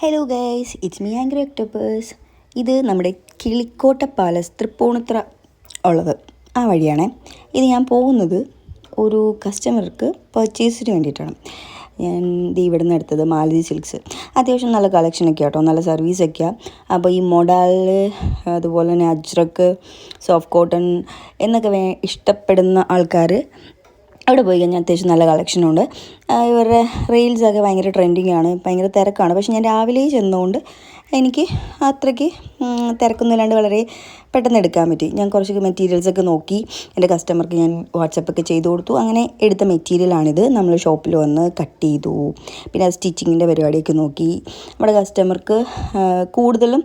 Hello guys, it's me angry octopus. ഇത് നമ്മുടെ കിളിക്കോട്ട palace Tripunithura ഉള്ളത് ആ വഴിയാണ്. ഇത് ഞാൻ പോകുന്നത് ഒരു കസ്റ്റമർക്ക് പർച്ചേസിന് വേണ്ടിയിട്ടാണ്. ഞാൻ ഇവിടെ നിന്ന് എടുത്തത് മാലതി സിൽക്സ്. അത്യാവശ്യം നല്ല കളക്ഷനൊക്കെ കേട്ടോ, നല്ല സർവീസൊക്കെയാണ്. അപ്പോൾ ഈ മൊഡാൽ, അതുപോലെ തന്നെ അജ്രക്ക്, സോഫ്റ്റ് കോട്ടൺ എന്നൊക്കെ ഇഷ്ടപ്പെടുന്ന ആൾക്കാർ അവിടെ പോയി കഴിഞ്ഞാൽ അത്യാവശ്യം നല്ല കളക്ഷനുണ്ട്. ഇവരുടെ റീൽസൊക്കെ ഭയങ്കര ട്രെൻഡിങ് ആണ്, ഭയങ്കര തിരക്കാണ്. പക്ഷെ ഞാൻ രാവിലെ ചെന്നുകൊണ്ട് എനിക്ക് അത്രയ്ക്ക് തിരക്കൊന്നുമില്ലാണ്ട് വളരെ പെട്ടെന്ന് എടുക്കാൻ പറ്റി. ഞാൻ കുറച്ച് മെറ്റീരിയൽസൊക്കെ നോക്കി എൻ്റെ കസ്റ്റമർക്ക് ഞാൻ വാട്സപ്പൊക്കെ ചെയ്ത് കൊടുത്തു. അങ്ങനെ എടുത്ത മെറ്റീരിയലാണിത്. നമ്മൾ ഷോപ്പിൽ വന്ന് കട്ട് ചെയ്തു, പിന്നെ അത് സ്റ്റിച്ചിങ്ങിൻ്റെ പരിപാടിയൊക്കെ നോക്കി. നമ്മുടെ കസ്റ്റമർക്ക് കൂടുതലും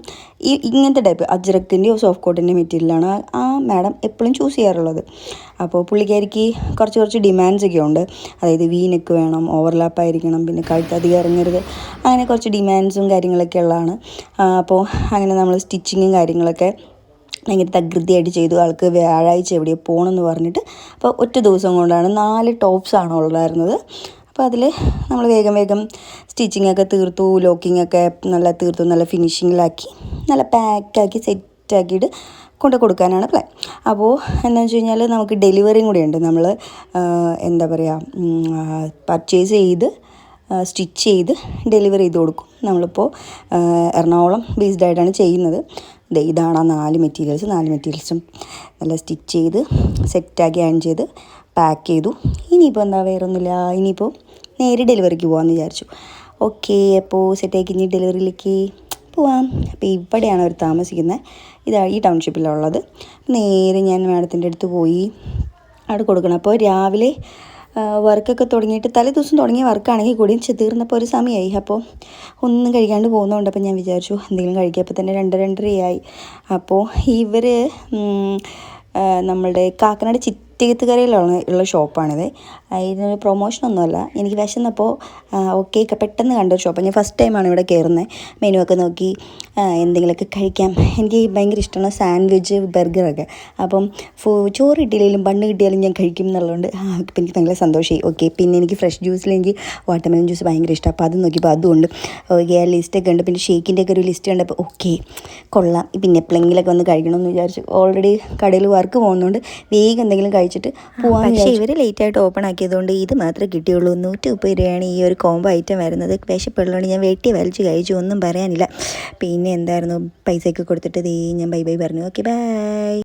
ഇങ്ങനത്തെ ടൈപ്പ് അജ്രക്കിൻ്റെയോ സോഫ്റ്റ് കോട്ടൻ്റെ മെറ്റീരിയലാണ് ആ മാഡം എപ്പോഴും ചൂസ് ചെയ്യാറുള്ളത്. അപ്പോൾ പുള്ളിക്കാരിക്ക് കുറച്ച് ഡിമാൻഡ്സൊക്കെ ഉണ്ട്. അതായത് വീനെക്ക് വേണം, ഓവർലാപ്പായിരിക്കണം, പിന്നെ കഴുത്തധികം ഇറങ്ങരുത്, അങ്ങനെ കുറച്ച് ഡിമാൻഡ്സും കാര്യങ്ങളൊക്കെ ഉള്ളതാണ്. അപ്പോൾ അങ്ങനെ നമ്മൾ സ്റ്റിച്ചിങ്ങും കാര്യങ്ങളൊക്കെ ഭയങ്കര തകൃതിയായിട്ട് ചെയ്തു. ആൾക്ക് വ്യാഴാഴ്ച എവിടെയോ പോകണമെന്ന് പറഞ്ഞിട്ട്, അപ്പോൾ ഒറ്റ ദിവസം കൊണ്ടാണ് 4 ടോപ്സാണ് ഉള്ളായിരുന്നത്. അപ്പോൾ അതിൽ നമ്മൾ വേഗം സ്റ്റിച്ചിങ്ങൊക്കെ തീർത്തു, ലോക്കിങ്ങൊക്കെ നല്ല തീർത്തു, നല്ല ഫിനിഷിങ്ങിലാക്കി, നല്ല പാക്കാക്കി സെറ്റാക്കിയിട്ട് കൊണ്ട് കൊടുക്കാനാണ് പ്ലാൻ. അപ്പോൾ എന്താണെന്ന് വെച്ച് കഴിഞ്ഞാൽ നമുക്ക് ഡെലിവറിയും കൂടെ ഉണ്ട്. നമ്മൾ എന്താ പറയുക, പർച്ചേസ് ചെയ്ത് സ്റ്റിച്ച് ചെയ്ത് ഡെലിവറി ചെയ്ത് കൊടുക്കും. നമ്മളിപ്പോൾ എറണാകുളം ബേസ്ഡ് ആയിട്ടാണ് ചെയ്യുന്നത്. ഇതാണ് ആ 4 മെറ്റീരിയൽസും നല്ല സ്റ്റിച്ച് ചെയ്ത് സെറ്റാക്കി അയൺ ചെയ്ത് പാക്ക് ചെയ്തു. ഇനിയിപ്പോൾ എന്താ, വേറൊന്നുമില്ല. ഇനിയിപ്പോൾ നേരെ ഡെലിവറിക്ക് പോകാമെന്ന് വിചാരിച്ചു. ഓക്കെ, അപ്പോൾ സെറ്റാക്കി ഇനി ഡെലിവറിയിലേക്ക് പോവാം. അപ്പോൾ ഇവിടെയാണ് അവർ താമസിക്കുന്നത്. ഈ ടൗൺഷിപ്പിലുള്ളത്. നേരെ ഞാൻ മാഡത്തിൻ്റെ അടുത്ത് പോയി അവിടെ കൊടുക്കണം. അപ്പോൾ രാവിലെ വർക്കൊക്കെ തുടങ്ങിയിട്ട് തലേ ദിവസം തുടങ്ങിയ വർക്കാണെങ്കിൽ കൂടി തീർന്നപ്പോൾ ഒരു സമയമായി. അപ്പോൾ ഒന്നും കഴിക്കാണ്ട് പോകുന്നതുകൊണ്ട് അപ്പോൾ ഞാൻ വിചാരിച്ചു എന്തെങ്കിലും കഴിക്കുക. തന്നെ 2:30 അപ്പോൾ ഇവർ നമ്മളുടെ കാക്കനാട് ചിറ്റേത്തുകരയിലുള്ള ഷോപ്പാണിത്. ഇതിനൊരു പ്രൊമോഷനൊന്നുമല്ല, എനിക്ക് വിശന്നപ്പോൾ ഓക്കെ പെട്ടെന്ന് കണ്ടൊരു ഷോപ്പാണ്. ഞാൻ ഫസ്റ്റ് ടൈമാണ് ഇവിടെ കയറുന്നത്. മെനു ഒക്കെ നോക്കി എന്തെങ്കിലുമൊക്കെ കഴിക്കാം. എനിക്ക് ഭയങ്കര ഇഷ്ടമാണ് സാൻഡ്വിച്ച്, ബർഗറൊക്കെ. അപ്പം ചോറ് കിട്ടിയില്ലെങ്കിലും ബണ്ണ് കിട്ടിയാലും ഞാൻ കഴിക്കും എന്നുള്ളതുകൊണ്ട് ഇപ്പം എനിക്ക് ഭയങ്കര സന്തോഷമായി. ഓക്കെ, പിന്നെ എനിക്ക് ഫ്രഷ് ജ്യൂസിൽ എനിക്ക് വാട്ടർമെലൺ ജ്യൂസ് ഭയങ്കര ഇഷ്ടമാണ്. അപ്പോൾ അത് നോക്കിയപ്പോൾ അതുകൊണ്ട് ഓക്കെ, ആ ലിസ്റ്റൊക്കെ ഉണ്ട്. പിന്നെ ഷേക്കിൻ്റെ ഒക്കെ ഒരു ലിസ്റ്റ് കണ്ടപ്പോൾ ഓക്കെ കൊള്ളാം, പിന്നെ എപ്പോഴെങ്കിലൊക്കെ വന്ന് കഴിക്കണമെന്ന് വിചാരിച്ചു. ഓൾറെഡി കടയിൽ വർക്ക് പോകുന്നതുകൊണ്ട് വേഗം എന്തെങ്കിലും കഴിച്ചിട്ട് പോകാൻ. പക്ഷേ ഇവർ ലേറ്റായിട്ട് ഓപ്പൺ ആക്കിയതുകൊണ്ട് ഇത് മാത്രമേ കിട്ടിയുള്ളൂ. 130 രൂപയാണ് ഈ ഒരു കോംബോ ഐറ്റം വരുന്നത്. വിശപ്പുള്ളതുകൊണ്ട് ഞാൻ വെട്ടി വലിച്ച് കഴിച്ചു, ഒന്നും പറയാനില്ല. പിന്നെ എന്തായിരുന്നു, പൈസയൊക്കെ കൊടുത്തിട്ട് ഞാൻ ബൈ പറഞ്ഞു. Okay, by.